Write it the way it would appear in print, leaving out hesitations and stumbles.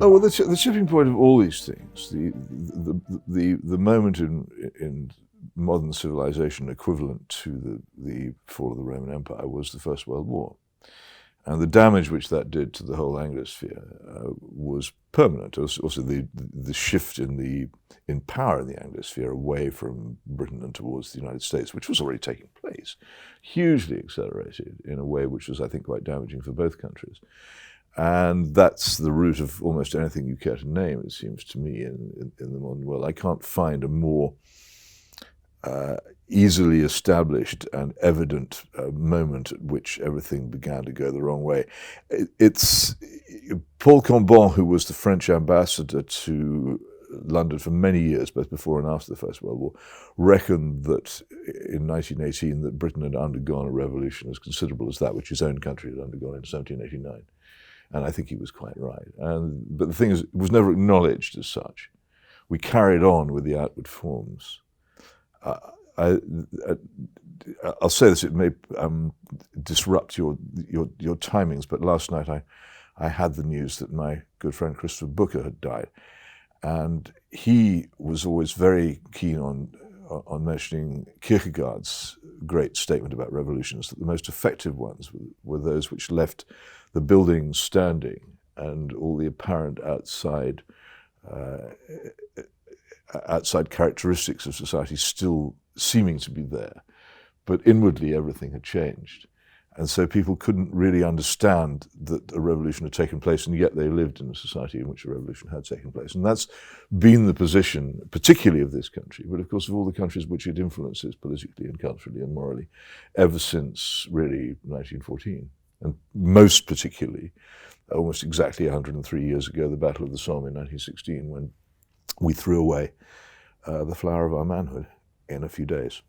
Oh well, the tipping point of all these things, the moment in modern civilization equivalent to the fall of the Roman Empire was the First World War. And the damage which that did to the whole Anglosphere was permanent. Also, the shift in power in the Anglosphere away from Britain and towards the United States, which was already taking place, hugely accelerated in a way which was, I think, quite damaging for both countries. And that's the root of almost anything you care to name, it seems to me, in the modern world. I can't find a more easily established and evident moment at which everything began to go the wrong way. It's Paul Cambon, who was the French ambassador to London for many years, both before and after the First World War, reckoned that in 1918 that Britain had undergone a revolution as considerable as that which his own country had undergone in 1789. And I think he was quite right. But the thing is, it was never acknowledged as such. We carried on with the outward forms. I'll say this, it may disrupt your timings, but last night I had the news that my good friend Christopher Booker had died. And he was always very keen on mentioning Kierkegaard's great statement about revolutions, that the most effective ones were those which left the buildings standing and all the apparent outside characteristics of society still seeming to be there, but inwardly everything had changed. And so people couldn't really understand that a revolution had taken place, and yet they lived in a society in which a revolution had taken place. And that's been the position, particularly of this country, but of course of all the countries which it influences politically and culturally and morally, ever since really 1914. And most particularly, almost exactly 103 years ago, the Battle of the Somme in 1916, when we threw away the flower of our manhood in a few days.